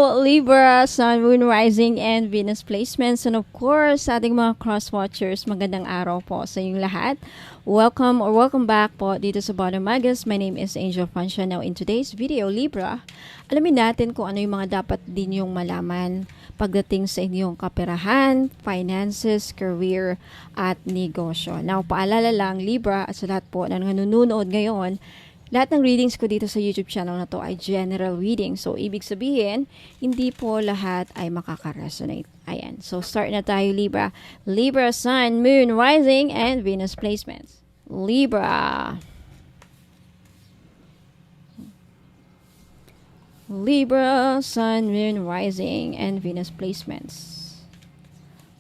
Hello, Libra, Sun, Moon, Rising, and Venus placements. And of course, sa ating mga cross-watchers, magandang araw po sa inyong lahat. Welcome back po dito sa Bottom Magus. My name is Angel Francia. Now, in today's video, Libra, alamin natin kung ano yung mga dapat din yung malaman pagdating sa inyong kaperahan, finances, career, at negosyo. Now, paalala lang, Libra, at sa lahat po na nanonood ngayon, lahat ng readings ko dito sa YouTube channel na to ay general reading. So, ibig sabihin, hindi po lahat ay makaka-resonate. Ayan. So, start na tayo, Libra. Libra, Sun, Moon, Rising, and Venus placements. Libra. Libra, Sun, Moon, Rising, and Venus placements.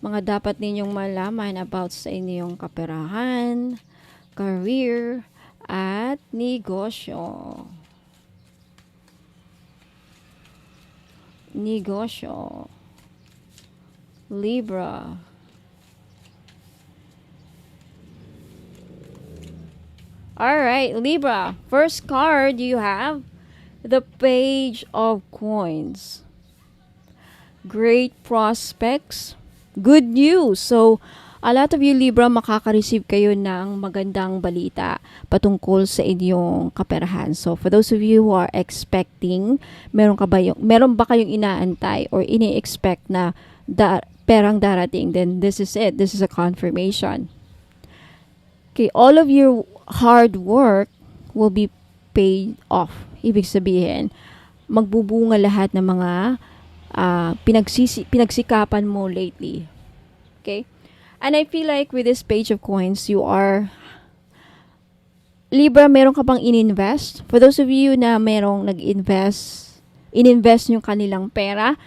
Mga dapat ninyong malaman about sa inyong kaperahan, career, at negosyo. Negosyo. Libra. Alright, Libra. First card you have the Page of Coins. Great prospects. Good news. So, a lot of you, Libra, makaka-receive kayo ng magandang balita patungkol sa inyong kaperahan. So, for those of you who are expecting, meron ba kayong inaantay or ini-expect na perang darating, then this is it. This is a confirmation. Okay, all of your hard work will be paid off. Ibig sabihin, magbubunga lahat ng mga pinagsikapan mo lately. Okay? And I feel like with this Page of Coins, you are, Libra, meron ka bang ininvest? For those of you na merong ininvest yung kanilang pera,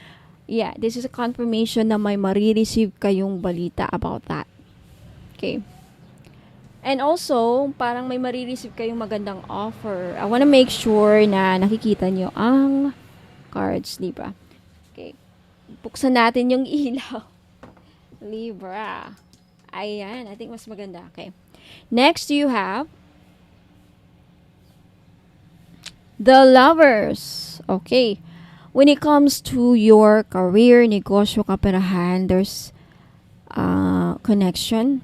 yeah, this is a confirmation na may marireceive kayong balita about that. Okay. And also, parang may marireceive kayong magandang offer. I wanna make sure na nakikita nyo ang cards, Libra. Okay. Buksan natin yung ilaw. Libra. Ayan, I think mas maganda. Okay. Next, you have the Lovers. Okay. When it comes to your career, negosyo, kaperahan, there's connection.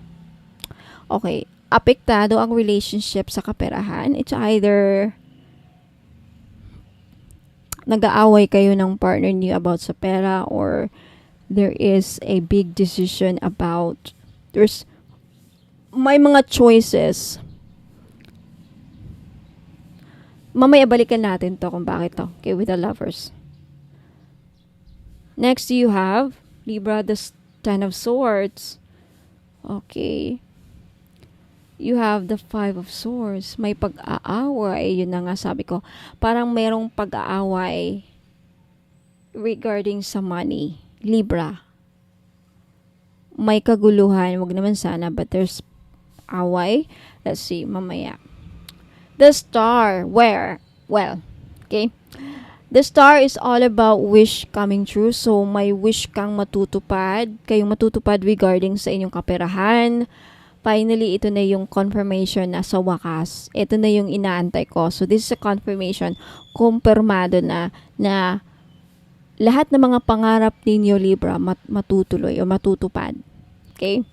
Okay. Apektado ang relationship sa kaperahan. It's either nag-aaway kayo ng partner niyo about sa pera, or there is a big decision about may mga choices. Mamaya balikan natin to kung bakit to. Okay, with the Lovers. Next, you have, Libra, the Ten of Swords. Okay. You have the Five of Swords. May pag-aaway. Yun na nga sabi ko. Parang merong pag-aaway regarding sa money. Libra. May kaguluhan, wag naman sana, but there's away. Let's see, mamaya. The Star, where? Well, okay. The Star is all about wish coming true. So, may wish kang matutupad. Kayong matutupad regarding sa inyong kaperahan. Finally, ito na yung confirmation na sa wakas. Ito na yung inaantay ko. So, this is a confirmation. Kumpirmado na lahat ng mga pangarap ninyo, Libra, matutuloy o matutupad. Okay?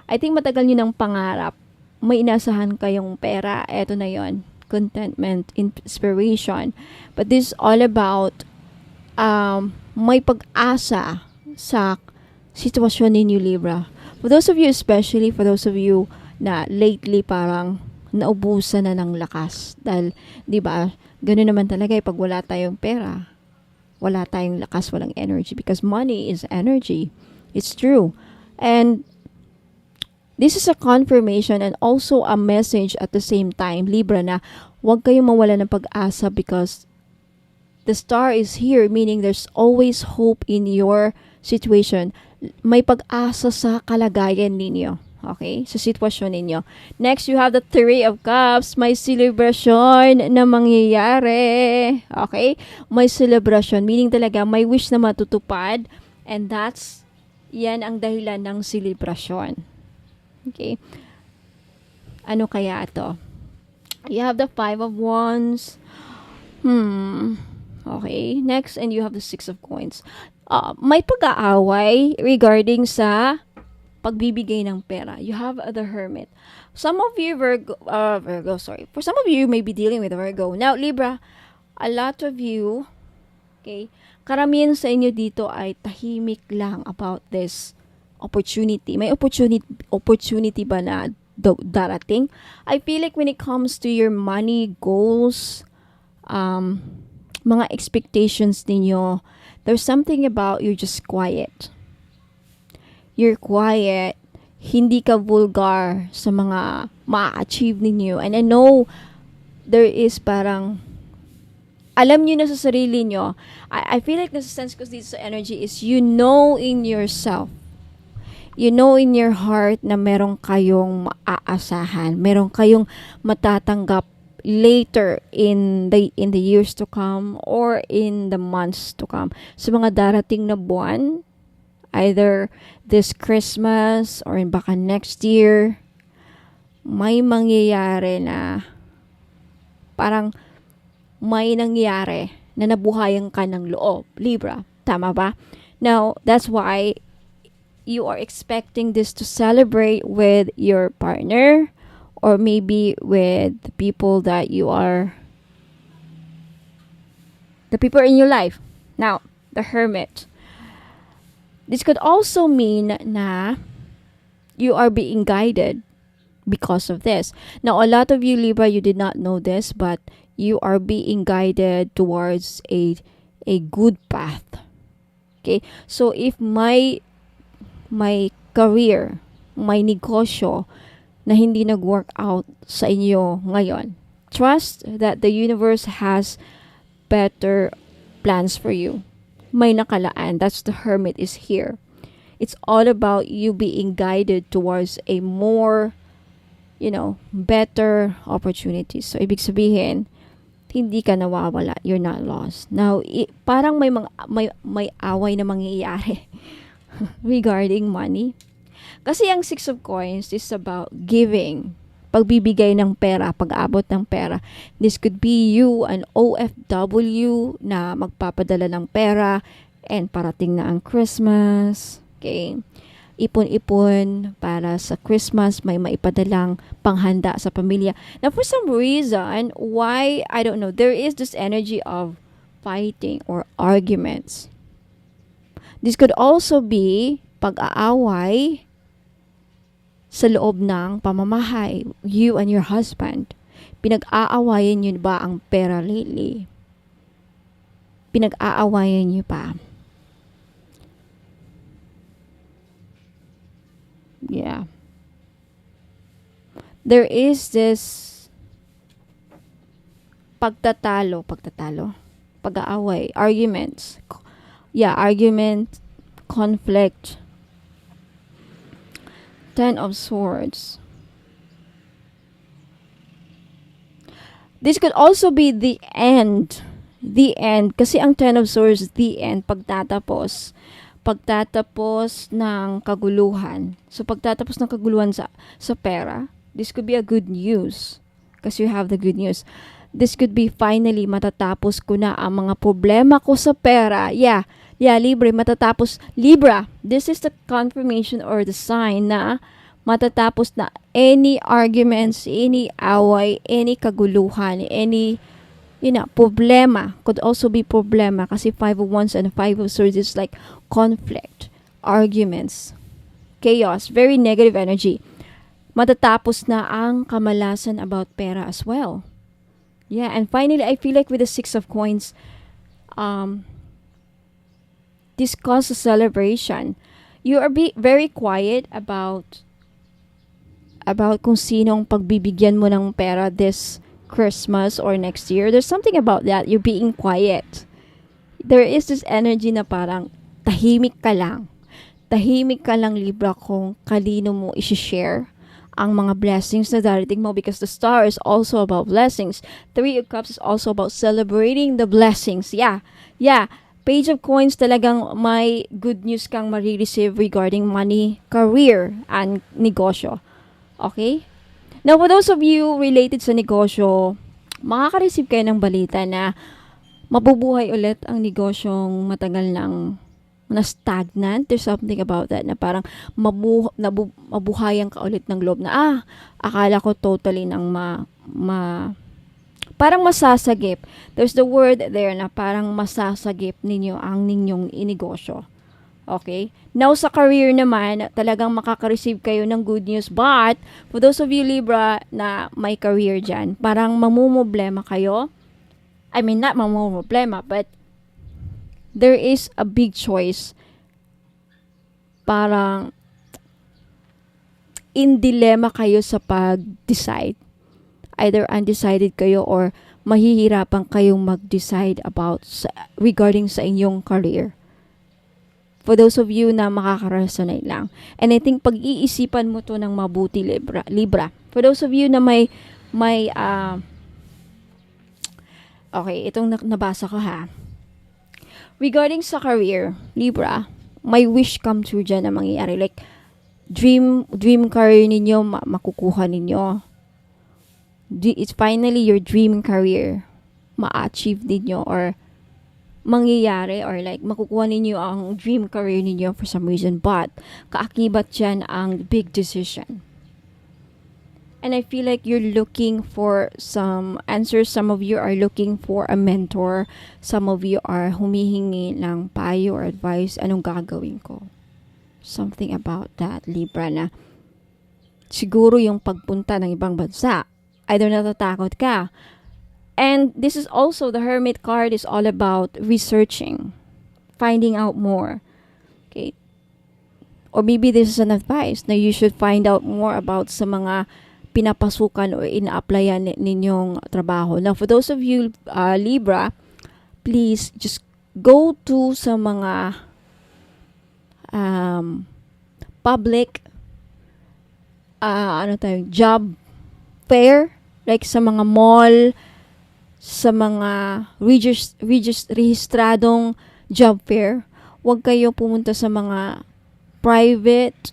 I think matagal nyo ng pangarap. May inasahan kayong pera. Eto na yon. Contentment, inspiration. But this is all about may pag-asa sa sitwasyon ninyo, Libra. For those of you, especially for those of you na lately parang naubusan na ng lakas. Dahil, di ba, ganoon naman talaga pag wala tayong pera. Wala tayong lakas, walang energy, because money is energy. It's true. And this is a confirmation and also a message at the same time, Libra, na huwag kayong mawala ng pag-asa, because the Star is here, meaning there's always hope in your situation. May pag-asa sa kalagayan ninyo. Okay? Sa sitwasyon ninyo. Next, you have the Three of Cups. May celebration na mangyayari. Okay? May celebration. Meaning talaga, may wish na matutupad. And yan ang dahilan ng celebration. Okay? Ano kaya ito? You have the Five of Wands. Okay, next, and you have the Six of Coins. May pag-aaway regarding sa pagbibigay ng pera. You have the Hermit. Some of you, Virgo, sorry. For some of you, you may be dealing with Virgo. Now, Libra, a lot of you, okay, karamihan sa inyo dito ay tahimik lang about this opportunity. May opportunity ba na darating? I feel like when it comes to your money goals, mga expectations ninyo, there's something about you're just quiet. You're quiet. Hindi ka vulgar sa mga ma-achieve ninyo. And I know there is parang alam nyo na sa sarili nyo. I feel like nasa sense ko dito sa energy is you know in yourself. You know in your heart na meron kayong maaasahan. Meron kayong matatanggap later in the years to come or in the months to come. Sa mga darating na buwan, either this Christmas or baka next year, may mangyayari na parang may nangyari na nabuhayan ka ng loob, Libra. Tama ba? Now, that's why you are expecting this to celebrate with your partner or maybe with the people that you are, the people in your life. Now, the Hermit. This could also mean na you are being guided because of this. Now, a lot of you, Libra, you did not know this, but you are being guided towards a good path. Okay? So, if my career, may negosyo na hindi nag-work out sa inyo ngayon, trust that the universe has better plans for you. May nakalaan. That's the Hermit is here. It's all about you being guided towards a more, better opportunities. So, ibig sabihin, hindi ka nawawala. You're not lost. Now, parang may away na mangyayari regarding money. Kasi ang Six of Coins is about giving. Pagbibigay ng pera, pag-abot ng pera. This could be you, an OFW na magpapadala ng pera and parating na ang Christmas. Okay? Ipon-ipon para sa Christmas, may maipadalang panghanda sa pamilya. Now, for some reason, why, I don't know, there is this energy of fighting or arguments. This could also be pag-aaway sa loob ng pamamahay, you and your husband. Pinag-aawayan niyo ba ang pera lately? Pinag-aawayan niyo pa? Yeah. There is this pag-aaway, arguments. Yeah, argument, conflict. Ten of Swords. This could also be the end. The end. Kasi ang Ten of Swords, the end, pagtatapos ng kaguluhan. So, pagtatapos ng kaguluhan sa pera, this could be a good news. Kasi you have the good news. This could be finally, matatapos ko na ang mga problema ko sa pera. Yeah, Libra, matatapos. Libra, this is the confirmation or the sign na matatapos na any arguments, any away, any kaguluhan, any problema. Could also be problema kasi Five of Wands and Five of Swords is like conflict, arguments, chaos, very negative energy. Matatapos na ang kamalasan about pera as well. Yeah, and finally, I feel like with the Six of Coins, this causes celebration. You are very quiet about kung sinong pagbibigyan mo ng pera this Christmas or next year. There's something about that. You're being quiet. There is this energy na parang tahimik ka lang. Tahimik ka lang, Libra, kung kalino mo i-share ang mga blessings na darating mo because the Star is also about blessings. Three of Cups is also about celebrating the blessings. Yeah. Page of Coins, talagang may good news kang marireceive regarding money, career, and negosyo. Okay? Now, for those of you related sa negosyo, makaka-receive kayo ng balita na mabubuhay ulit ang negosyong matagal nang na stagnant. There's something about that na parang mabuhayan ka ulit ng loob na akala ko totally nang parang masasagip. There's the word there na parang masasagip ninyo ang ninyong inegosyo. Okay? Now, sa career naman, talagang makaka-receive kayo ng good news. But, for those of you Libra na may career dyan, parang mamumblema kayo. I mean, not mamumblema, but there is a big choice. Parang in dilemma kayo sa pag-decide. Either undecided kayo or mahihirapan kayong mag-decide about regarding sa inyong career. For those of you na makaka-resonate lang. And I think pag-iisipan mo to ng mabuti, Libra. For those of you na may okay, itong nabasa ko ha. Regarding sa career, Libra, may wish come true dyan na mangyayari. Like, dream career ninyo, makukuha ninyo. It's finally your dream career. Ma-achieve ninyo or mangyayari or like makukuha ninyo ang dream career ninyo for some reason. But, kaakibat dyan ang big decision. And I feel like you're looking for some answers. Some of you are looking for a mentor. Some of you are humihingi ng payo or advice. Anong gagawin ko? Something about that, Libra, na siguro yung pagpunta ng ibang bansa. Either natatakot ka. And this is also, the Hermit card is all about researching. Finding out more. Okay? Or maybe this is an advice na you should find out more about sa mga pinapasukan o ina-applyan ninyong trabaho. Now, for those of you, Libra, please just go to sa mga public job fair, like sa mga mall, sa mga rehistradong job fair. Huwag kayo pumunta sa mga private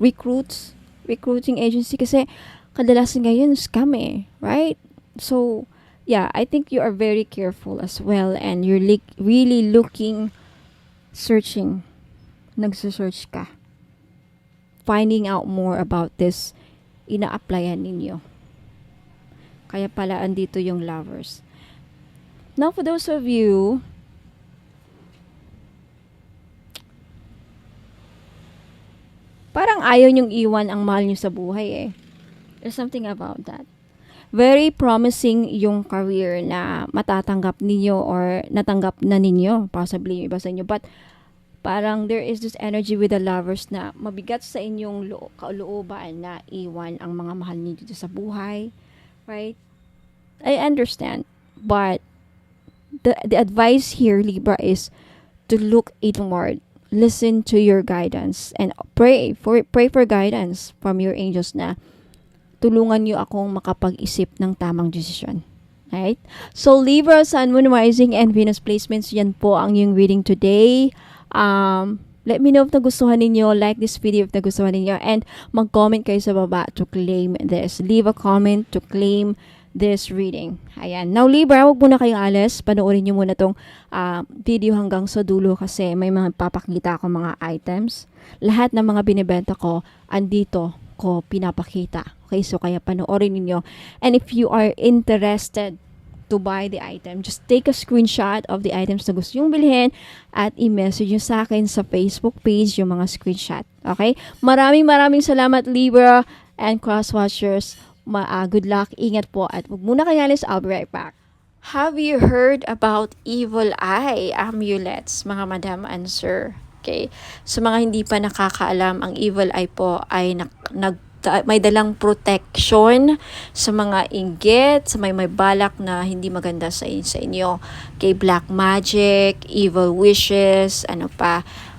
recruiting agency kasi kadalasan ngayon scam right? So, yeah, I think you are very careful as well and you're really searching. Nagsesearch ka. Finding out more about this ina-applyan ninyo. Kaya pala andito yung Lovers. Now, for those of you parang ayaw nyong iwan ang mahal nyo sa buhay There's something about that. Very promising yung career na matatanggap ninyo or natanggap na ninyo. Possibly yung iba sa inyo. But parang there is this energy with the Lovers na mabigat sa inyong kalooban na iwan ang mga mahal niyo dito sa buhay. Right? I understand. But the advice here, Libra, is to look inward. Listen to your guidance and pray for guidance from your angels na tulungan niyo akong makapag-isip ng tamang desisyon. Right? So, Libra, Sun, Moon, Rising, and Venus placements, yan po ang yung reading today. Let me know if nagustuhan ninyo, like this video if nagustuhan ninyo, and mag-comment kayo sa baba to claim this. Leave a comment to claim this reading. Ayan. Now, Libra, huwag muna kayong alis. Panoorin nyo muna tong video hanggang sa dulo kasi may mga papakita ako mga items. Lahat ng mga binibenta ko, andito ko pinapakita. Okay, so kaya panoorin niyo. And if you are interested to buy the item, just take a screenshot of the items na gusto yung bilhin at i-message nyo sa akin sa Facebook page yung mga screenshot. Okay? Maraming salamat, Libra and cross-watchers. Good luck, ingat po, at huwag muna kayo alis, I'll be right back. Have you heard about evil eye amulets, mga madam and sir? Okay. Sa mga hindi pa nakakaalam, ang evil eye po ay may dalang protection sa mga inggit, sa may balak na hindi maganda sa inyo. Okay, black magic, evil wishes,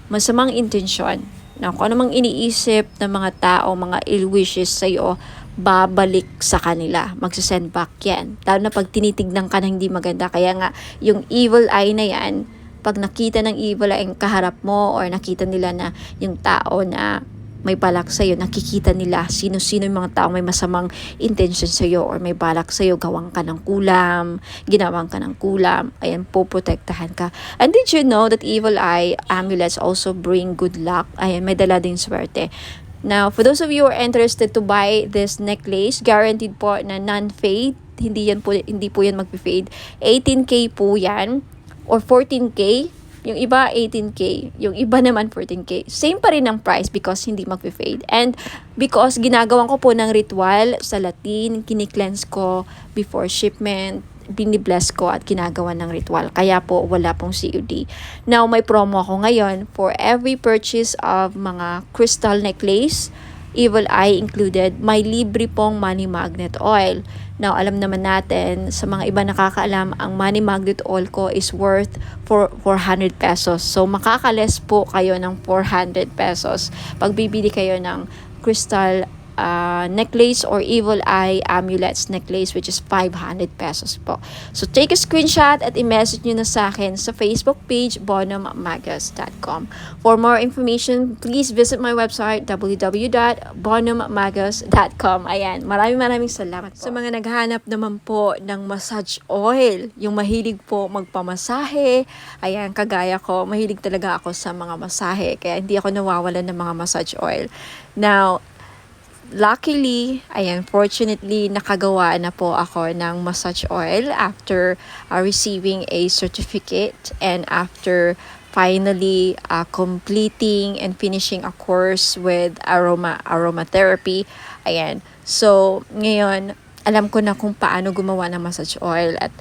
masamang intensyon. Na kung anumang iniisip ng mga tao, mga ill wishes sa iyo, babalik sa kanila. Magsasend back yan. Lalo na pag tinitignan ka na hindi maganda. Kaya nga, yung evil eye na yan, pag nakita ng evil eye ang kaharap mo or nakita nila na yung tao na may balak sa'yo, nakikita nila sino-sino yung mga tao may masamang intention sa'yo or may balak sa'yo, gawang ka ng kulam, ginawang ka ng kulam, ayan, poprotektahan ka. And did you know that evil eye amulets also bring good luck? Ayan, may dala din swerte. Now, for those of you who are interested to buy this necklace, guaranteed po na non-fade, hindi po yan mag-fade. 18K po yan or 14K. Yung iba 18K, yung iba naman 14K. Same pa rin ang price because hindi mag-fade. And because ginagawan ko po ng ritual sa Latin, kini-cleanse ko before shipment, binibless ko at ginagawa ng ritual. Kaya po wala pong COD. Now may promo ako ngayon for every purchase of mga crystal necklace, evil eye included, may libre pong money magnet oil. Now, alam naman natin, sa mga iba nakakaalam, ang money magnet oil ko is worth 400 pesos. So, makakales po kayo ng 400 pesos pag bibili kayo ng crystal necklace or evil eye amulets necklace, which is 500 pesos po. So, take a screenshot at i-message nyo na sa akin sa Facebook page, bonummagus.com. For more information, please visit my website, www.bonummagus.com. Ayan, maraming salamat po. Sa mga naghanap naman po ng massage oil, yung mahilig po magpamasahe, ayan, kagaya ko, mahilig talaga ako sa mga masahe, kaya hindi ako nawawalan ng mga massage oil. Now, luckily, fortunately, nakagawa na po ako ng massage oil after receiving a certificate and after finally completing and finishing a course with aromatherapy. Ayan. So, ngayon, alam ko na kung paano gumawa ng massage oil at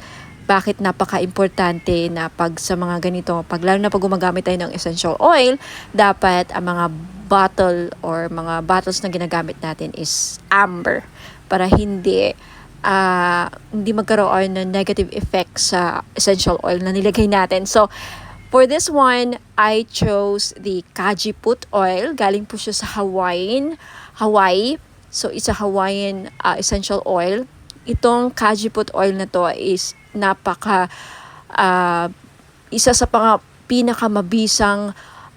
bakit napaka-importante na pag sa mga ganito, lalo na pag gumagamit tayo ng essential oil, dapat ang mga bottle or mga bottles na ginagamit natin is amber para hindi magkaroon ng negative effect sa essential oil na nilagay natin. So, for this one, I chose the Kajiput oil. Galing po siya sa Hawaii. So, it's a Hawaiian essential oil. Itong Kajiput oil na to is isa sa pinakamabisang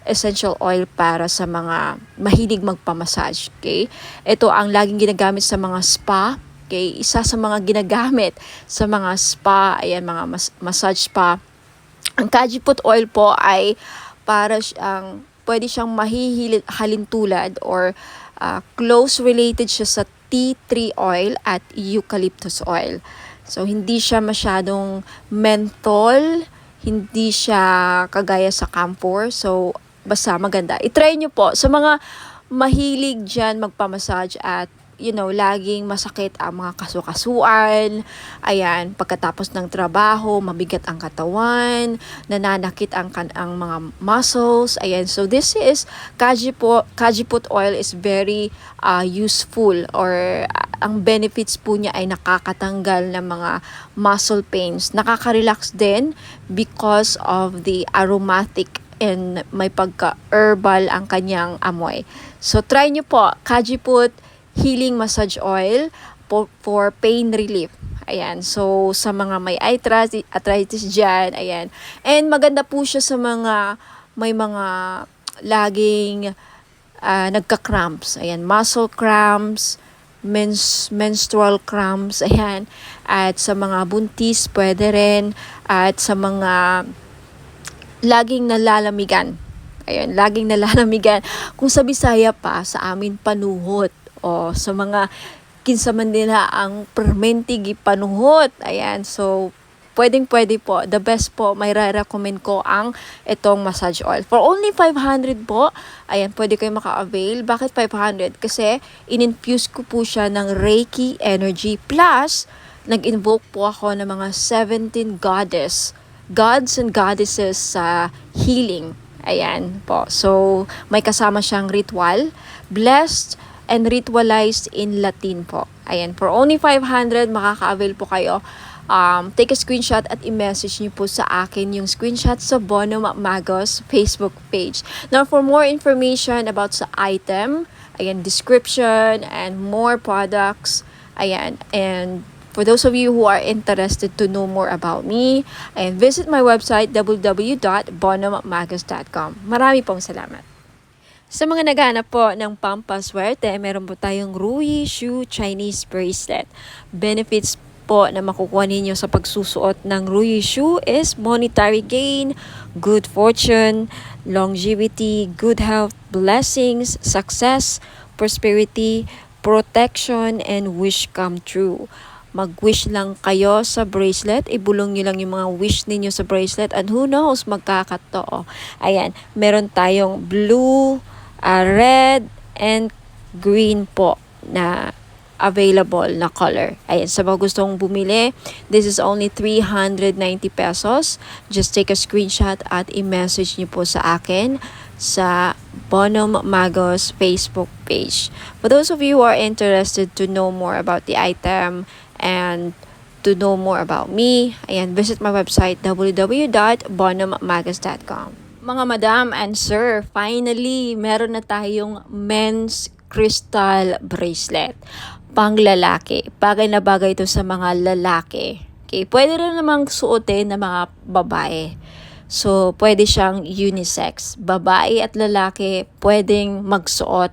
essential oil para sa mga mahilig magpamassage. Okay? Ito ang laging ginagamit sa mga spa. Okay? Isa sa mga ginagamit sa mga spa, ayan, mga massage spa. Ang Kajiput oil po ay para pwede siyang halintulad or close related siya sa tea tree oil at eucalyptus oil. So, hindi siya masyadong menthol, hindi siya kagaya sa camphor. So, basta maganda. I-try nyo po sa mga mahilig dyan magpamassage at laging masakit ang mga kasukasuan. Ayan, pagkatapos ng trabaho, mabigat ang katawan, nananakit ang mga muscles. Ayan, so this is Kajiput oil is very useful or ang benefits po niya ay nakakatanggal ng mga muscle pains. Nakaka-relax din because of the aromatic and may pagka-herbal ang kanyang amoy. So, try nyo po, Kajiput Healing Massage Oil for pain relief. Ayan. So, sa mga may arthritis dyan, ayan. And maganda po siya sa may mga laging nagka-cramps. Ayan. Muscle cramps, menstrual cramps, ayan. At sa mga buntis, pwede rin. At sa mga laging nalalamigan. Ayun, laging nalalamigan. Kung sa Bisaya pa, sa amin panuhot. O sa mga kinsaman nila ang permentigi panuhot. Ayan, so pwede po. The best po, may recommend ko itong massage oil. For only 500 po, ayan, pwede kayo maka-avail. Bakit 500? Kasi in-infuse ko po siya ng Reiki energy. Plus, nag-invoke po ako ng mga 17 gods and goddesses sa healing. Ayan po. So, may kasama siyang ritual. Blessed and ritualized in Latin po. Ayan, for only 500, makaka-avail po kayo. Take a screenshot at i-message niyo po sa akin yung screenshot sa Bonum Magus Facebook page. Now, for more information about sa item, ayan, description, and more products, ayan, and for those of you who are interested to know more about me, ayan, visit my website, www.bonummagus.com. Marami pong salamat. Sa mga naghahanap po ng pampaswerte, meron po tayong Rui Shu Chinese Bracelet. Benefits po na makukuha ninyo sa pagsusuot ng Rui Shu is monetary gain, good fortune, longevity, good health, blessings, success, prosperity, protection, and wish come true. Mag-wish lang kayo sa bracelet, ibulong nyo lang yung mga wish ninyo sa bracelet, and who knows, magkakatotoo. Ayan, meron tayong blue, red, and green po na available na color. Ayan, sa mga gustong bumili, this is only 390 pesos. Just take a screenshot at i-message nyo po sa akin sa Bonum Magos Facebook page. For those of you who are interested to know more about the item and to know more about me, ayan, visit my website www.bonummagos.com. Mga madam and sir, finally, meron na tayong men's crystal bracelet. Pang lalaki. Bagay na bagay ito sa mga lalaki. Okay, pwede rin namang suotin ng mga babae. So, pwede siyang unisex. Babae at lalaki pwedeng magsuot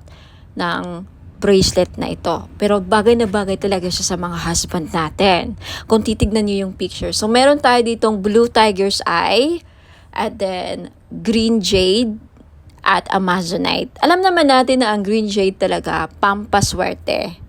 ng bracelet na ito. Pero bagay na bagay talaga siya sa mga husband natin. Kung titignan niyo yung picture. So, meron tayo ditong blue tiger's eye, and then green jade, at amazonite. Alam naman natin na ang green jade talaga, pampaswerte.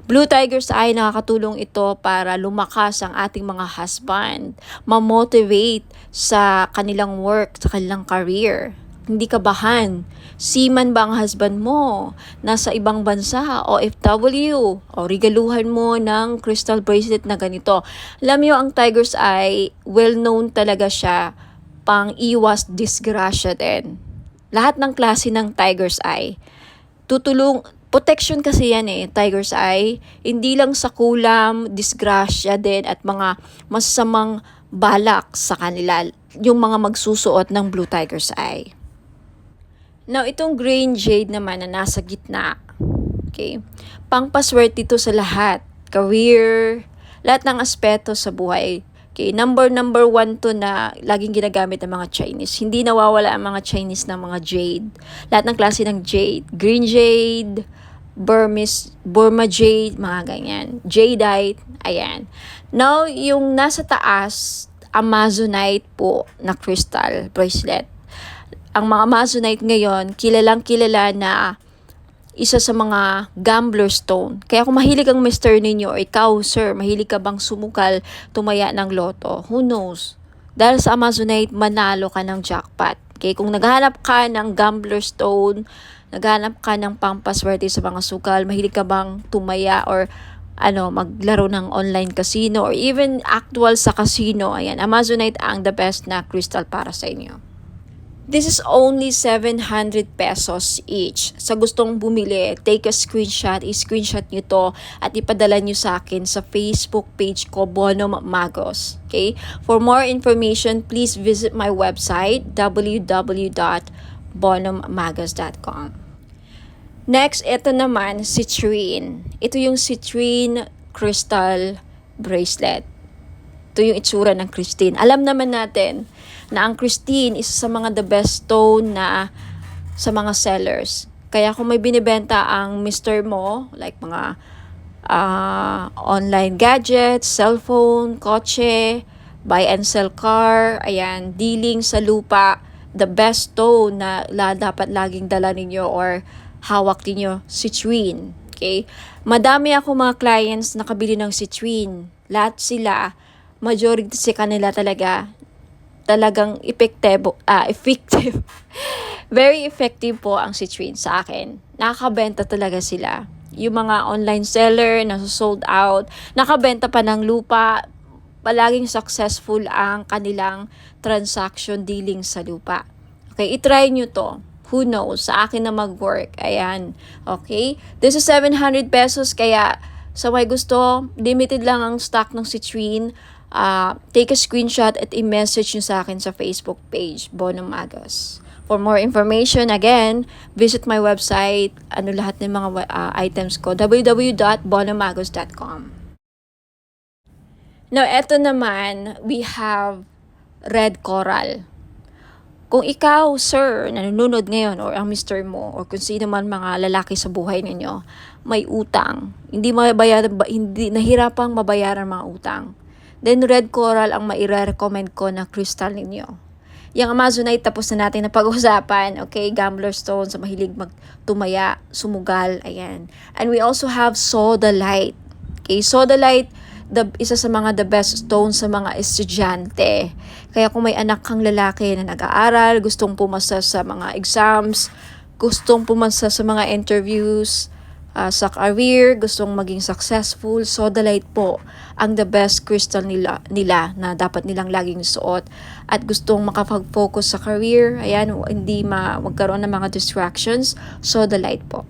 Blue tiger's eye, nakakatulong ito para lumakas ang ating mga husband, ma-motivate sa kanilang work, sa kanilang career. Hindi kabahan. Seaman ba ang husband mo? Nasa ibang bansa, OFW, o regaluhan mo ng crystal bracelet na ganito. Alam niyo, ang tiger's eye, well-known talaga siya pang iwas disgrasya din. Lahat ng klase ng tiger's eye, protection kasi yan tiger's eye, hindi lang sa kulam, disgrasya din at mga masasamang balak sa kanila, yung mga magsusuot ng blue tiger's eye. Now, itong green jade naman na nasa gitna, okay, pangpaswerte ito sa lahat, career, lahat ng aspeto sa buhay. Okay, number one to na laging ginagamit ng mga Chinese. Hindi nawawala ang mga Chinese ng mga jade. Lahat ng klase ng jade. Green jade, Burma jade, mga ganyan. Jadeite, ayan. Now, yung nasa taas, amazonite po na crystal bracelet. Ang mga amazonite ngayon, kilalang kilala na isa sa mga gambler stone. Kaya kung mahilig ang mister ninyo, o ikaw, sir, mahilig ka bang sumukal, tumaya ng loto, who knows? Dahil sa amazonite, manalo ka ng jackpot. Okay, kung naghahanap ka ng gambler stone, naghahanap ka ng pampaswerte sa mga sukal, mahilig ka bang tumaya or maglaro ng online casino or even actual sa casino, ayan, amazonite ang the best na crystal para sa inyo. This is only 700 pesos each. Sa gustong bumili, take a screenshot, i-screenshot nyo to at ipadala nyo sa akin sa Facebook page ko, Bonum Magos. Okay? For more information, please visit my website, www.bonummagos.com. Next, ito naman, citrine. Ito yung citrine crystal bracelet. Ito yung itsura ng Christine. Alam naman natin na ang Christine isa sa mga the best stone na sa mga sellers. Kaya kung may binibenta ang mister mo, like mga online gadgets, cellphone, kotse, buy and sell car, ayan, dealing sa lupa, the best stone na dapat laging dala ninyo or hawak ninyo, citrine. Okay? Madami ako mga clients na nakabili ng citrine. Lahat sila, majority sa kanila talagang effective. Very effective po ang citrine sa akin. Nakakabenta talaga sila. Yung mga online seller na sold out, nakabenta pa ng lupa, palaging successful ang kanilang transaction dealing sa lupa. Okay, itry nyo to. Who knows? Sa akin na mag-work. Ayan. Okay? This is 700 pesos, kaya sa may gusto, limited lang ang stock ng citrine. Take a screenshot at i-message nyo sa akin sa Facebook page, Bonum Magos. For more information, again, visit my website, lahat ng mga items ko, www.bonummagos.com. Now, eto naman, we have red coral. Kung ikaw, sir, nanonood ngayon or ang mister mo or kung sino man mga lalaki sa buhay ninyo, may utang, hindi mabayaran, hindi nahirapang mabayaran mga utang, then red coral ang maire-recommend ko na crystal ninyo. Yung Amazonite tapos na natin na pag-usapan, okay? Gambler stone sa mahilig magtumaya, sumugal, ayan. And we also have sodalite. Okay, sodalite, isa sa mga the best stone sa mga estudyante. Kaya kung may anak kang lalaki na nag-aaral, gustong pumasa sa mga exams, gustong pumasa sa mga interviews, sa career, gustong maging successful, sodalite po ang the best crystal nila na dapat nilang laging suot. At gustong makapag-focus sa career, ayan, hindi magkaroon ng mga distractions, sodalite po.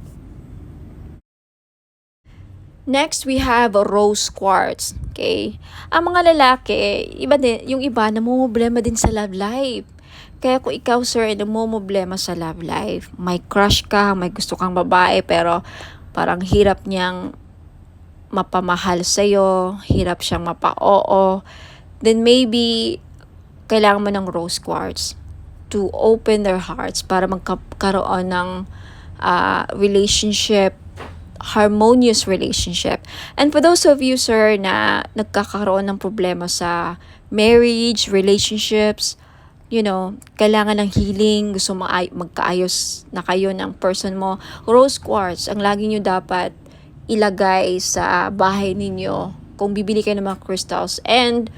Next, we have rose quartz. Okay? Ang mga lalaki, iba din, yung iba namumblema din sa love life. Kaya kung ikaw, sir, ay namumblema sa love life, may crush ka, may gusto kang babae, pero parang hirap niyang mapamahal sa'yo, hirap siyang mapa-oo, then maybe kailangan mo ng rose quartz to open their hearts para magkaroon ng relationship, harmonious relationship. And for those of you, sir, na nagkakaroon ng problema sa marriage, relationships, kailangan ng healing, gusto magkaayos na kayo ng person mo, rose quartz, ang lagi nyo dapat ilagay sa bahay ninyo kung bibili kayo ng mga crystals, and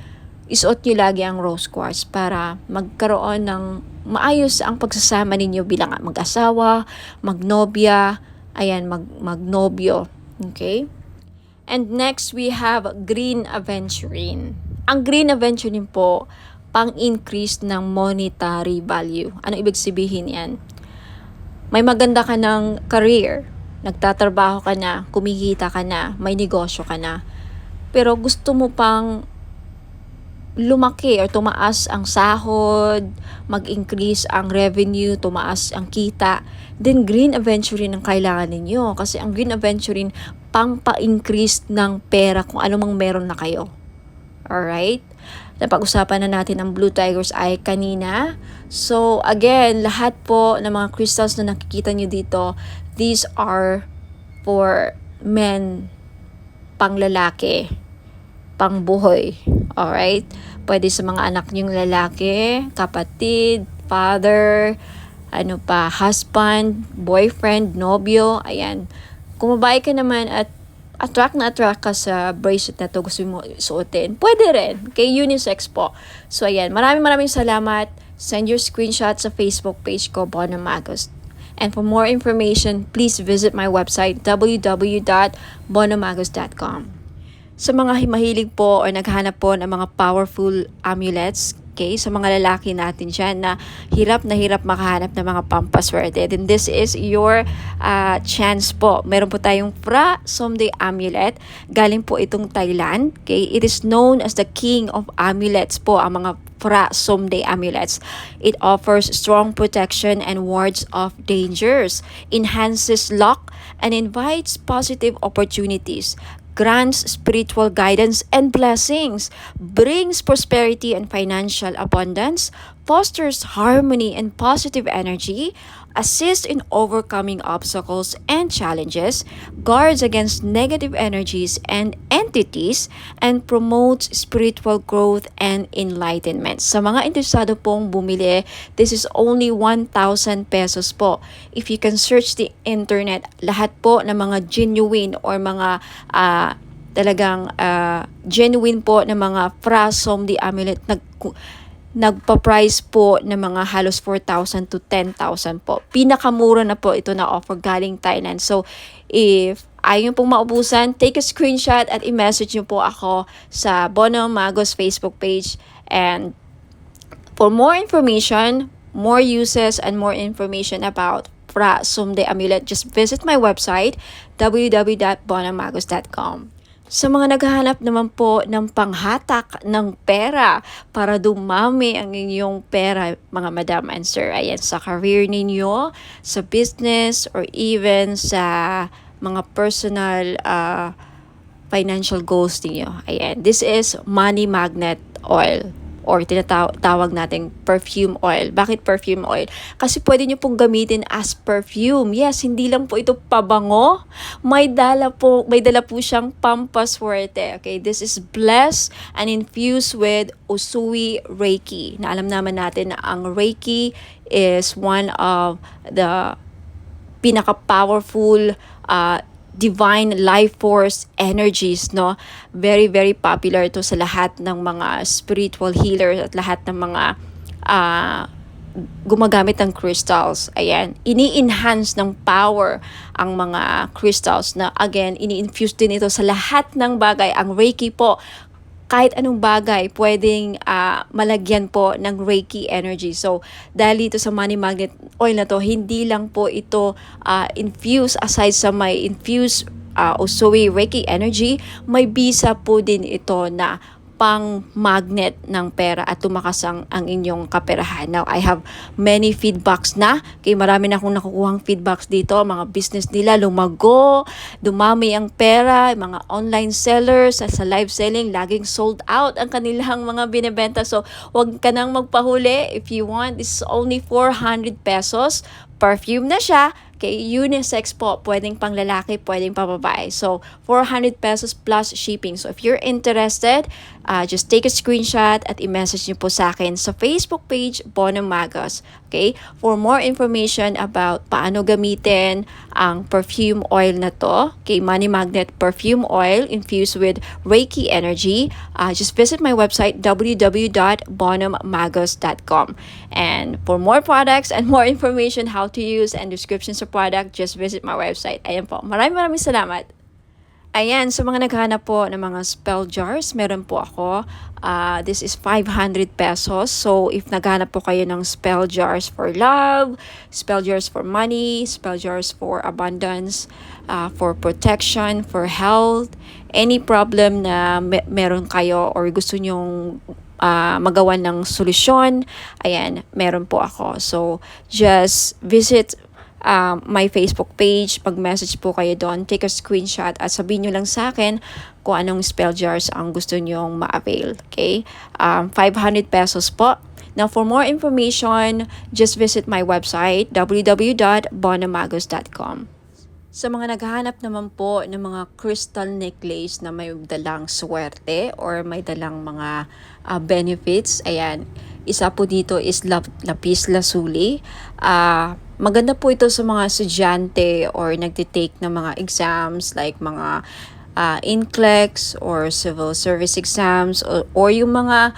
isuot nyo lagi ang rose quartz para magkaroon ng maayos ang pagsasama ninyo bilang mag-asawa, magnobya, ayan, magnobyo. Okay? And next, we have green aventurine. Ang green aventurine po, pang-increase ng monetary value. Ano ibig sabihin yan? May maganda ka ng career, nagtatrabaho ka na, kumikita ka na, may negosyo ka na, pero gusto mo pang lumaki or tumaas ang sahod, mag-increase ang revenue, tumaas ang kita, then green aventurine ang kailangan ninyo. Kasi ang green aventurine, pang-pa-increase ng pera kung ano mang meron na kayo. Alright? Napag-usapan na natin ang Blue Tiger's Eye kanina. So, again, lahat po ng mga crystals na nakikita nyo dito, these are for men, pang-lalaki, pang-buhay. Alright? Pwede sa mga anak nyong lalaki, kapatid, father, husband, boyfriend, nobyo, ayan. Kung babae ka naman at attract ka sa bracelet na to, gusto mo suotin, pwede rin. Kay unisex po. So, ayan. Maraming salamat. Send your screenshot sa Facebook page ko, Bono Magos. And for more information, please visit my website, www.bonomagos.com. Sa mga mahilig po or naghanap po ng mga powerful amulets, okay, sa mga lalaki natin dyan na hirap makahanap ng mga pampaswerte, then this is your chance po. Meron po tayong Phra Somday Amulet. Galing po itong Thailand. Okay? It is known as the king of amulets po, ang mga Phra Somday Amulets. It offers strong protection and wards off dangers, enhances luck, and invites positive opportunities, grants spiritual guidance and blessings, brings prosperity and financial abundance, fosters harmony and positive energy, assists in overcoming obstacles and challenges, guards against negative energies and entities, and promotes spiritual growth and enlightenment. Sa mga interesado pong bumili, this is only 1,000 pesos po. If you can search the internet, lahat po ng mga genuine or mga talagang genuine po na mga Phra Somday Amulet nagpa-price po ng mga halos 4,000 to 10,000 po. Pinakamura na po ito na offer galing Thailand. So, if ayaw pong maubusan, take a screenshot at i-message nyo po ako sa Bono Magos Facebook page. And for more information, more uses, and more information about Phra Somday Amulet, just visit my website, www.bonomagos.com. Sa mga naghahanap naman po ng panghatak ng pera para dumami ang inyong pera, mga madam and sir, ayan, sa career ninyo, sa business, or even sa mga personal financial goals ninyo. Ayan, this is money magnet oil or tinatawag nating perfume oil. Bakit perfume oil? Kasi pwede nyo pong gamitin as perfume. Yes, hindi lang po ito pabango. May dala po siyang pampaswerte. Okay, this is blessed and infused with Usui Reiki. Na alam naman natin na ang Reiki is one of the pinaka-powerful divine life force energies, no? Very, very popular to sa lahat ng mga spiritual healers at lahat ng mga gumagamit ng crystals. Ayan, ini-enhance ng power ang mga crystals na, again, ini-infuse din ito sa lahat ng bagay. Ang Reiki po, kahit anong bagay, pwedeng malagyan po ng Reiki energy. So, dahil dito sa money magnet oil na to, hindi lang po ito infuse, aside sa may infuse Usui Reiki energy, may bisa po din ito na pang magnet ng pera at tumakas ang inyong kaperahan. Now, I have many feedbacks na. Kaya marami na akong nakukuhang feedbacks dito. Mga business nila lumago, dumami ang pera, mga online sellers sa live selling, laging sold out ang kanilang mga binebenta. So, wag ka nang magpahuli. If you want, this is only 400 pesos. Perfume na siya. Okay, unisex po, pwedeng pang lalaki, pwedeng pang babae. So, 400 pesos plus shipping. So, if you're interested, just take a screenshot at i-message niyo po sa akin sa Facebook page, Bono Magos. Okay, for more information about paano gamitin ang perfume oil na to, okay, Money Magnet Perfume Oil infused with Reiki energy, just visit my website, www.bonommagos.com. And for more products and more information how to use and descriptions of product, just visit my website. Ayan po. Maraming salamat. Ayan, sa mga naghahanap po ng mga spell jars, meron po ako. This is 500 pesos. So, if naghahanap po kayo ng spell jars for love, spell jars for money, spell jars for abundance, for protection, for health, any problem na meron kayo or gusto nyong magawa ng solusyon, ayan, meron po ako. So, just visit my Facebook page, pag-message po kayo doon, take a screenshot at sabihin nyo lang sa akin kung anong spell jars ang gusto nyong ma-avail. Okay? 500 pesos po. Now, for more information, just visit my website, www.bonomagos.com. Sa mga naghahanap naman po ng mga crystal necklace na may dalang swerte or may dalang mga benefits, ayan, isa po dito is lapis lazuli. Maganda po ito sa mga estudyante or nagtitake ng mga exams like mga NCLEX or civil service exams or yung mga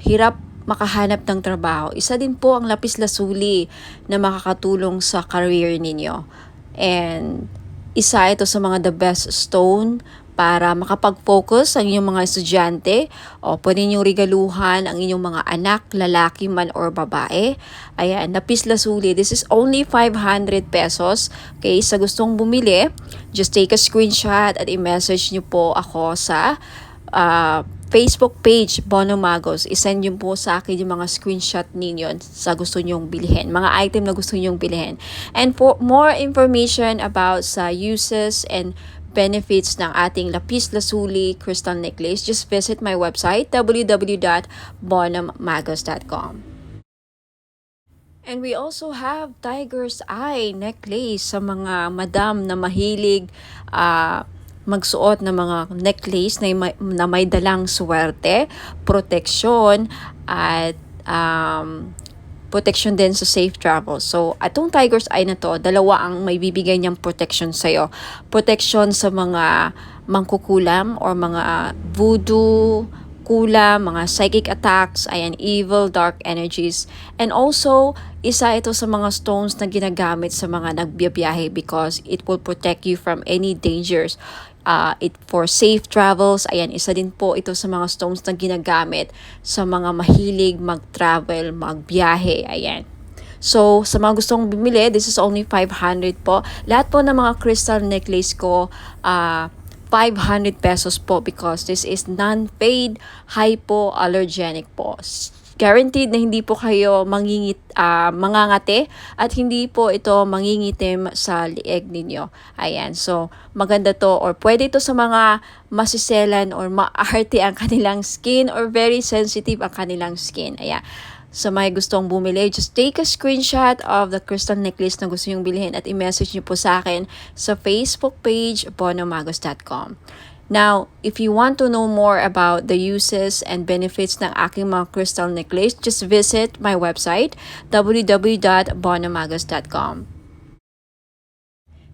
hirap makahanap ng trabaho. Isa din po ang lapis lazuli na makakatulong sa career ninyo. And isa ito sa mga the best stone para makapag-focus ang inyong mga estudyante o pwede niyo regaluhan ang inyong mga anak, lalaki man or babae. Ayan, lapis lazuli. This is only 500 pesos. Okay, sa gustong bumili, just take a screenshot at i-message niyo po ako sa Facebook page, Bono Magos. I-send nyo po sa akin yung mga screenshot ninyo sa gusto nyong bilhin. Mga item na gusto nyong bilhin. And for more information about sa uses and benefits ng ating lapis lazuli crystal necklace, just visit my website, www.bonommagos.com. And we also have tiger's eye necklace sa mga madam na mahilig magsuot ng mga necklace na may dalang swerte, proteksyon, at protection din sa safe travel. So, atong tiger's eye na to, dalawa ang may bibigay niyang protection sa'yo. Protection sa mga mangkukulam or mga voodoo, kulam, mga psychic attacks, ayan, evil, dark energies. And also, isa ito sa mga stones na ginagamit sa mga nagbiyahe because it will protect you from any dangers. For safe travels, ayan, isa din po ito sa mga stones na ginagamit sa mga mahilig mag-travel, magbiyahe, ayan. So, sa mga gustong bumili, this is only 500 po. Lahat po ng mga crystal necklace ko, 500 pesos po because this is non-fade, hypoallergenic po. Guaranteed na hindi po kayo mangangati at hindi po ito mangingitim sa lieg ninyo. Ayan, so maganda to or pwede to sa mga masiselan or maarte ang kanilang skin or very sensitive ang kanilang skin. Ayan. Sa may gustong bumili, just take a screenshot of the crystal necklace na gusto nyong bilhin at i-message nyo po sa akin sa Facebook page bonomagos.com. Now, if you want to know more about the uses and benefits ng aking mga crystal necklace, just visit my website, www.bonomagos.com.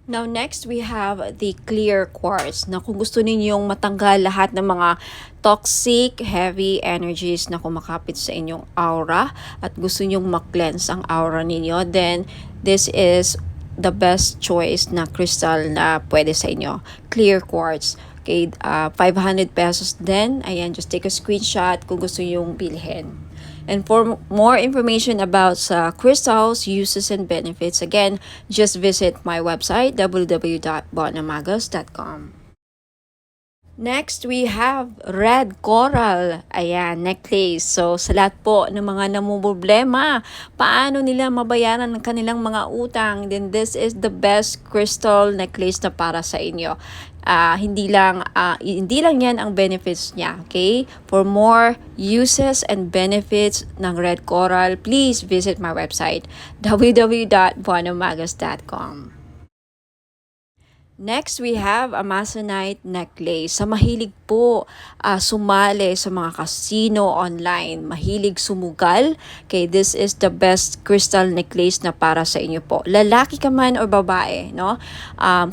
Now, next, we have the clear quartz na kung gusto ninyong matanggal lahat ng mga toxic, heavy energies na kumakapit sa inyong aura at gusto nyong ma-cleanse ang aura ninyo, then this is the best choice na crystal na pwede sa inyo. Clear quartz. Okay, 500 pesos din. Ayan, just take a screenshot kung gusto yung bilhin. And for more information about crystals, uses, and benefits, again, just visit my website, www.bonomagos.com. Next, we have red coral. Ayan, necklace. So, sa lahat po ng mga namumroblema, paano nila mabayaran ang kanilang mga utang, then this is the best crystal necklace na para sa inyo. Hindi lang yan ang benefits niya, okay? For more uses and benefits ng red coral, please visit my website, www.bonomagos.com. Next, we have Amazonite necklace. Sa mahilig po sumali sa mga casino online, mahilig sumugal, okay, this is the best crystal necklace na para sa inyo po. Lalaki ka man o babae, no?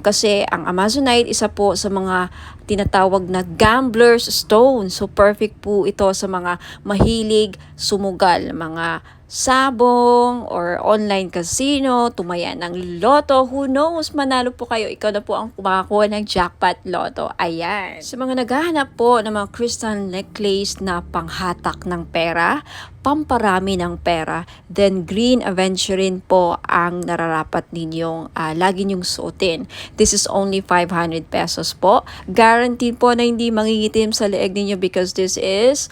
Kasi ang Amazonite, isa po sa mga tinatawag na gambler's stone. So, perfect po ito sa mga mahilig sumugal, mga sabong or online casino, tumaya ng loto, who knows, manalo po kayo, ikaw na po ang kumakakuha ng jackpot loto. Ayan. Sa mga naghahanap po ng mga crystal necklace na panghatak ng pera, pamparami ng pera, then green aventurine po ang nararapat ninyong lagi nyong suotin. This is only 500 pesos po. Guaranteed po na hindi mangingitim sa leeg ninyo because this is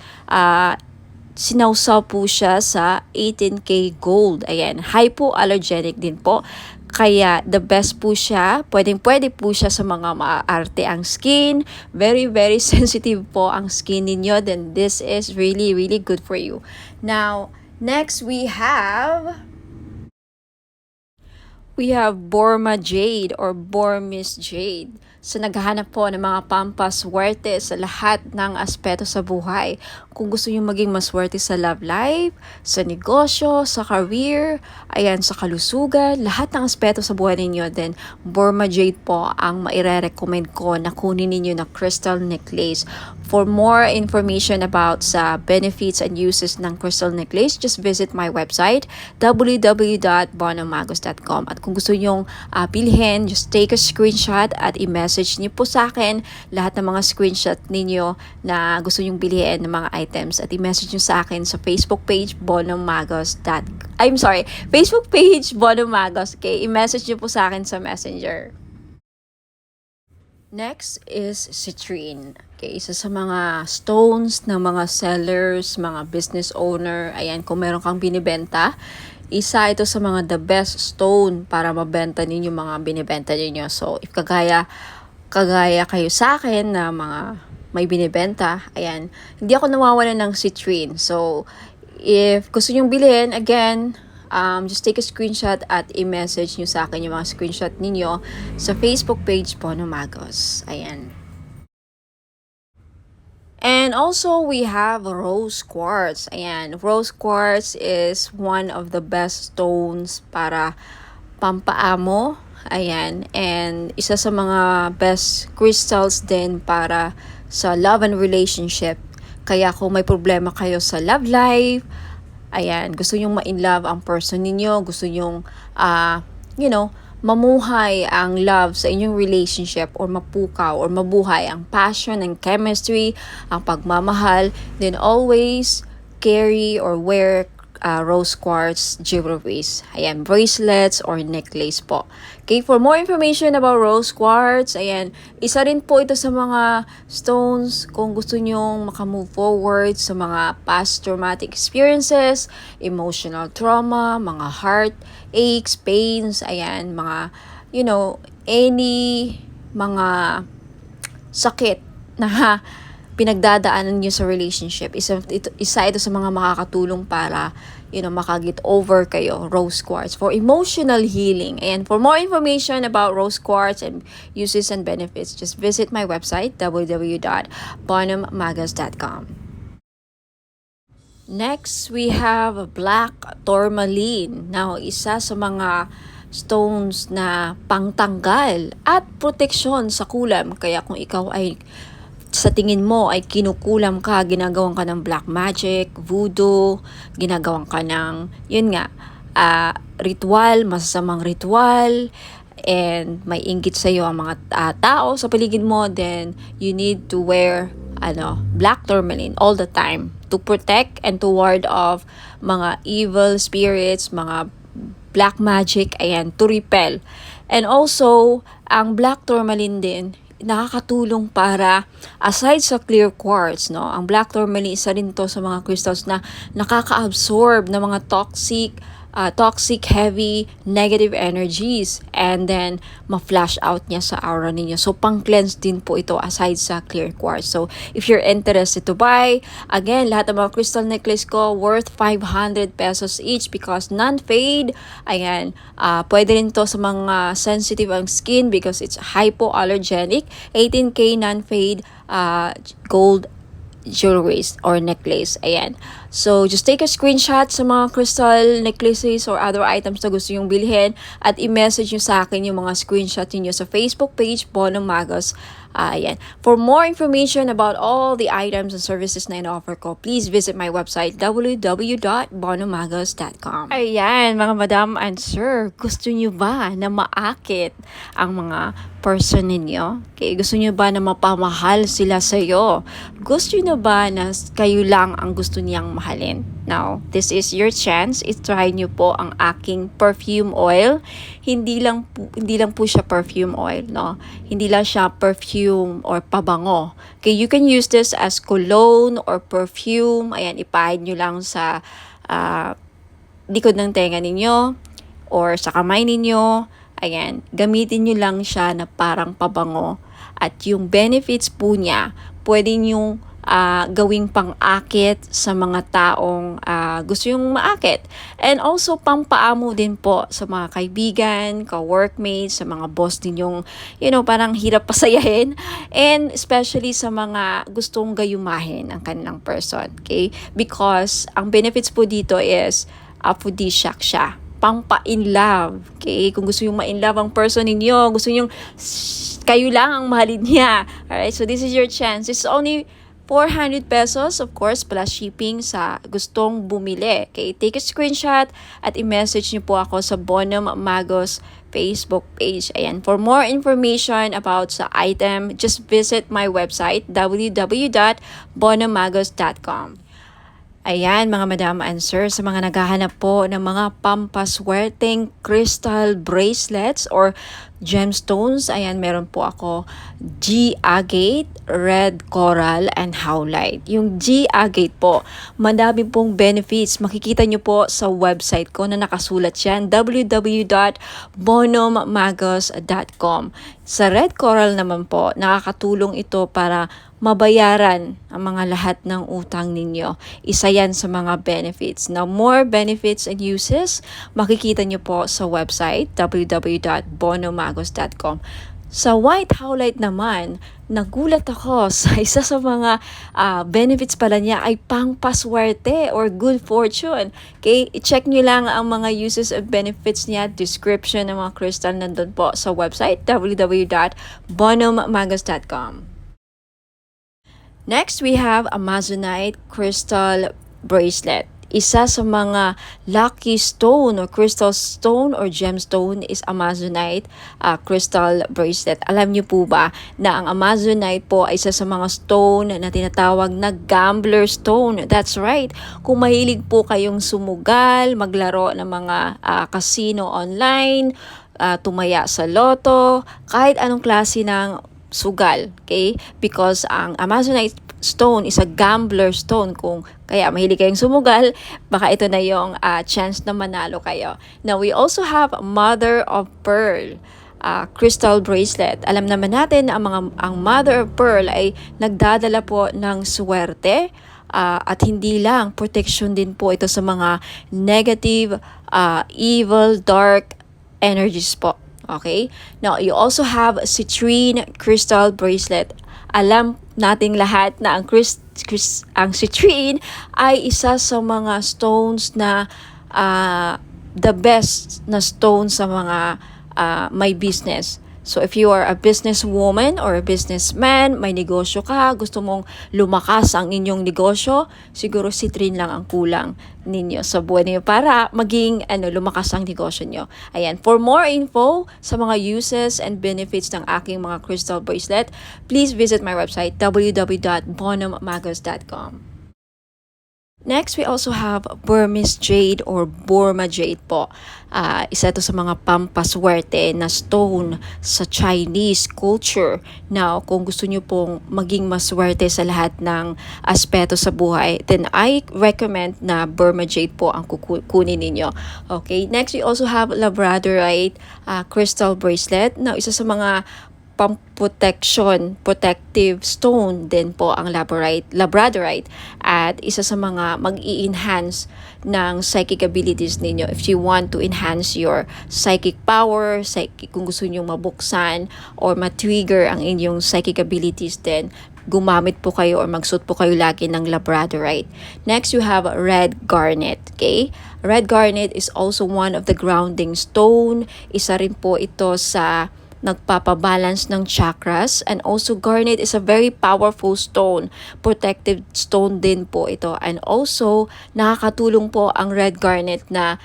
sinawsaw po siya sa 18K gold. Ayan, hypoallergenic din po. Kaya the best po siya, pwede po siya sa mga maarte ang skin. Very, very sensitive po ang skin ninyo. Then this is really, really good for you. Now, next we have Burma Jade or Burmese Jade. So, naghahanap po ng mga pampaswerte sa lahat ng aspeto sa buhay. Kung gusto nyo maging maswerte sa love life, sa negosyo, sa career, ayan, sa kalusugan, lahat ng aspeto sa buhay ninyo, then Burma Jade po ang maire-recommend ko na kunin ninyo na crystal necklace. For more information about sa benefits and uses ng crystal necklace, just visit my website, www.bonomagos.com. At kung gusto nyong bilhin, just take a screenshot at i-message niyo po sa akin lahat ng mga screenshot ninyo na gusto nyong bilhin ng mga items at i-message nyo sa akin sa Facebook page Facebook page Bonomagos. Okay, i-message nyo po sa akin sa Messenger. Next is citrine. Okay, isa sa mga stones ng mga sellers, mga business owner. Ayan, kung meron kang binibenta, isa ito sa mga the best stone para mabenta ninyo mga binibenta ninyo. So, if kagaya kayo sa akin na mga may binibenta, ayan, hindi ako nawawalan ng citrine. So, if gusto nyong bilhin, again, just take a screenshot at i-message nyo sa akin yung mga screenshot ninyo sa Facebook page Bonomagos. Ayan. And also, we have rose quartz. Ayan, rose quartz is one of the best stones para pampaamo. Ayan, and isa sa mga best crystals din para sa love and relationship. Kaya kung may problema kayo sa love life, ayan, gusto nyong ma-in-love ang person ninyo, gusto nyong, mamuhay ang love sa inyong relationship or mapukaw or mabuhay ang passion and chemistry, ang pagmamahal, then always carry or wear rose quartz jewelries. Ayan, bracelets or necklace po. Okay, for more information about rose quartz, ayan, isa rin po ito sa mga stones kung gusto nyong makamove forward sa mga past traumatic experiences, emotional trauma, mga heart aches, pains, ayan, mga, any mga sakit na pinagdadaanan nyo sa relationship. Isa ito sa mga makakatulong para, makaget over kayo, rose quartz, for emotional healing. And for more information about rose quartz and uses and benefits, just visit my website, www.bonhammagas.com. Next, we have black tourmaline. Now, isa sa mga stones na pangtanggal at proteksyon sa kulam. Kaya kung ikaw ay sa tingin mo ay kinukulam ka, ginagawan ka ng black magic, voodoo, ginagawan ka ng, ritual, masasamang ritual, and may inggit sa iyo ang mga tao sa paligid mo, then you need to wear black tourmaline all the time to protect and to ward off mga evil spirits, mga black magic, ayan, to repel. And also, ang black tourmaline din, nakakatulong para, aside sa clear quartz, ang black tourmaline, isa rin to sa mga crystals na nakaka-absorb ng mga toxic, heavy, negative energies, and then ma-flash out niya sa aura ninyo. So, pang-cleanse din po ito aside sa clear quartz. So, if you're interested to buy, again, lahat ng mga crystal necklace ko worth 500 pesos each because non-fade. Ayan, pwede rin to sa mga sensitive ang skin because it's hypoallergenic. 18K non-fade gold jewelries or necklace. Ayan. So, just take a screenshot sa mga crystal necklaces or other items na gusto yung bilhin at i-message nyo sa akin yung mga screenshot niyo sa Facebook page, Bonham Magos. Ayan. For more information about all the items and services na in-offer ko, please visit my website, www.bonhammagos.com. Ayan, mga madam and sir, gusto nyo ba na maakit ang mga person ninyo? Okay, gusto nyo ba na mapamahal sila sa'yo? Gusto nyo ba na kayo lang ang gusto niyang mahalin? Now, this is your chance. I-try nyo po ang aking perfume oil. Hindi lang po siya perfume oil, no? Hindi lang siya perfume or pabango. Okay, you can use this as cologne or perfume. Ayan, ipahid nyo lang sa likod ng tenga ninyo or sa kamay ninyo. Ayan, gamitin nyo lang siya na parang pabango. At yung benefits po niya, pwede nyong gawing pang-akit sa mga taong gusto yung maakit. And also, pampaamo din po sa mga kaibigan, ka-workmates, sa mga boss ninyong, parang hirap pasayahin. And especially sa mga gustong gayumahin ang kanilang person. Okay? Because, ang benefits po dito is aphrodisiac siya. Pang-pa-in love. Okay? Kung gusto yung ma-in love ang person ninyo, gusto yung kayo lang ang mahalin niya. Alright? So, this is your chance. It's only 400 pesos, of course, plus shipping sa gustong bumili. Okay, take a screenshot at i-message niyo po ako sa Bonham Magos Facebook page. Ayan, for more information about sa item, just visit my website, www.bonhammagos.com. Ayan, mga madam and sir, sa mga naghahanap po ng mga pampaswerteng crystal bracelets or gemstones, ayan, meron po ako G-agate, red coral, and howlite. Yung G-agate po, madami pong benefits. Makikita nyo po sa website ko na nakasulat yan, www.bonhammagos.com. Sa red coral naman po, nakakatulong ito para mabayaran ang mga lahat ng utang ninyo. Isa yan sa mga benefits. Now, more benefits and uses, makikita nyo po sa website, www.bonhammagos.com. Sa white howlite naman, nagulat ako sa isa sa mga benefits pala niya ay pangpaswerte or good fortune. Okay, i-check nyo lang ang mga uses and benefits niya, description ng mga crystal nandun po sa website, www.bonhammagos.com. Next, we have Amazonite crystal bracelet. isa sa mga lucky stone or crystal stone or gemstone is Amazonite crystal bracelet. Alam niyo po ba na ang Amazonite po ay isa sa mga stone na tinatawag na gambler stone? That's right. Kung mahilig po kayong sumugal, maglaro ng mga casino online, tumaya sa loto, kahit anong klase ng sugal, okay? Because ang Amazonite stone is a gambler stone. Kung kaya mahilig kayong sumugal, baka ito na yung chance na manalo kayo. Now, we also have Mother of Pearl crystal bracelet. Alam naman natin na ang Mother of Pearl ay nagdadala po ng swerte, at hindi lang, protection din po ito sa mga negative, evil, dark energies po. Okay? Now, you also have citrine crystal bracelet. Alam nating lahat na ang citrine ay isa sa mga stones na the best na stone sa mga may business. So if you are a businesswoman or a businessman, may negosyo ka, gusto mong lumakas ang inyong negosyo, siguro citrine lang ang kulang ninyo sa buhay niyo para maging lumakas ang negosyo niyo. Ayan, for more info sa mga uses and benefits ng aking mga crystal bracelet, please visit my website www.bonhommagos.com. Next, we also have Burmese jade or Burma jade po. Isa ito sa mga pampaswerte na stone sa Chinese culture. Now, kung gusto nyo pong maging maswerte sa lahat ng aspeto sa buhay, then I recommend na Burma jade po ang kukunin ninyo. Okay, next we also have Labradorite crystal bracelet. Now, isa sa mga protective stone din po ang Labradorite, at isa sa mga mag-i-enhance ng psychic abilities ninyo. If you want to enhance your psychic power, kung gusto niyo mabuksan or ma-trigger ang inyong psychic abilities, then gumamit po kayo or magsuot po kayo lagi ng Labradorite. Next, you have red garnet. Okay? Red garnet is also one of the grounding stone. Isa rin po ito sa nagpapabalance ng chakras, and also garnet is a very powerful stone, protective stone din po ito, and also nakakatulong po ang red garnet na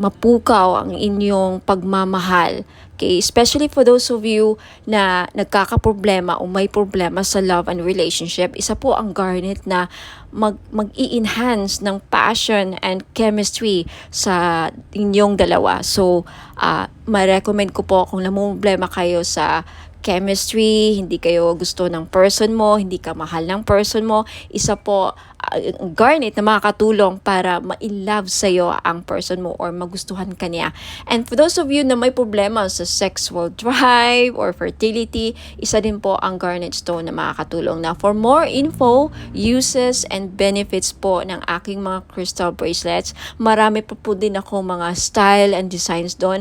mapukaw ang inyong pagmamahal. Okay, especially for those of you na nagkakaproblema o may problema sa love and relationship, isa po ang garnet na mag-i-enhance ng passion and chemistry sa inyong dalawa. So, ma-recommend ko po kung namumblema kayo sa chemistry, hindi kayo gusto ng person mo, hindi ka mahal ng person mo, isa po garnet na makakatulong para ma-in-love sa'yo ang person mo or magustuhan ka niya. And for those of you na may problema sa sexual drive or fertility, isa din po ang garnet stone na makakatulong. Now, for more info, uses, and benefits po ng aking mga crystal bracelets, marami po din ako mga style and designs doon.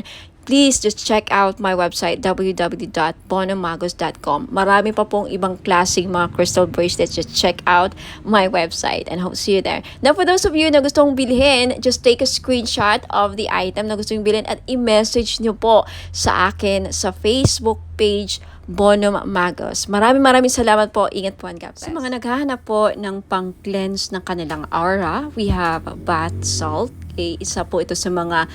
Please just check out my website www.bonhommagos.com. Marami pa pong ibang klaseng mga crystal bracelets. Just check out my website and hope to see you there. Now, for those of you na gustong bilhin, just take a screenshot of the item na gusto yung bilhin at i-message nyo po sa akin sa Facebook page Bonhomme Magos. Maraming salamat po. Ingat po and God bless. Sa mga naghahanap po ng pang-cleanse ng kanilang aura, we have bath salt. Okay, isa po ito sa mga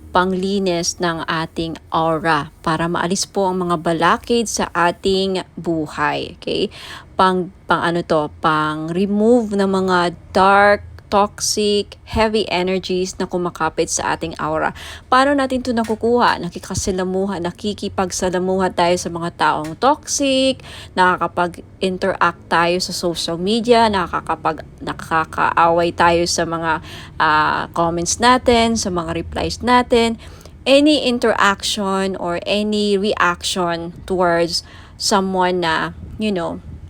panglinis ng ating aura para maalis po ang mga balakid sa ating buhay. Okay? Pang remove ng mga dark, toxic, heavy energies na kumakapit sa ating aura. Paano natin ito nakukuha? Nakikipagsalamuha tayo sa mga taong toxic, nakakapag-interact tayo sa social media, nakakaaway tayo sa mga comments natin, sa mga replies natin. Any interaction or any reaction towards someone na,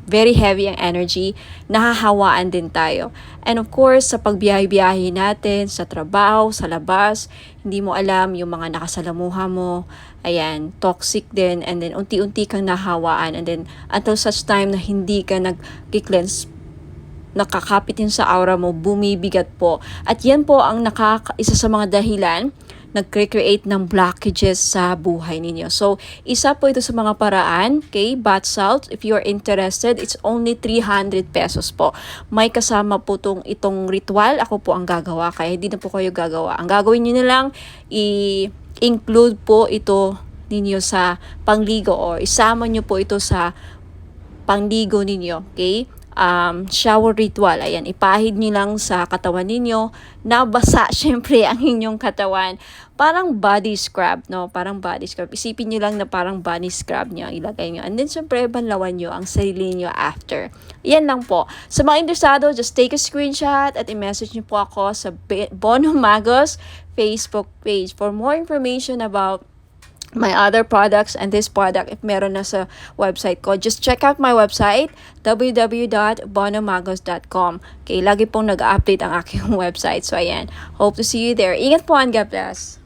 very heavy ang energy, nahahawaan din tayo. And of course, sa pagbiyahe-biyahe natin, sa trabaho, sa labas, hindi mo alam yung mga nakasalamuha mo, ayan, toxic din, and then unti-unti kang nahawaan, and then until such time na hindi ka nag-cleanse, nakakapitin sa aura mo, bumibigat po. At yan po ang isa sa mga dahilan nagcreate ng blockages sa buhay ninyo. So, isa po ito sa mga paraan, okay? Bath salt, if you're interested, it's only 300 pesos po. May kasama po itong ritual. Ako po ang gagawa, kaya hindi na po kayo gagawa. Ang gagawin nyo na lang, i-include po ito ninyo sa pangligo or isama nyo po ito sa pangligo ninyo, okay? Shower ritual, ayan, ipahid nyo lang sa katawan ninyo, nabasa syempre ang inyong katawan, parang body scrub, no? Parang body scrub, isipin nyo lang na parang body scrub nyo, ilagay nyo, and then syempre banlawan nyo ang sarili nyo after. Yan lang po. Sa mga interesado, just take a screenshot at i-message nyo po ako sa Bono Magos Facebook page for more information about my other products and this product. If meron na sa website ko, just check out my website, www.bonomagos.com. Okay, lagi pong nag-update ang aking website. So, ayan. Hope to see you there. Ingat po and God bless.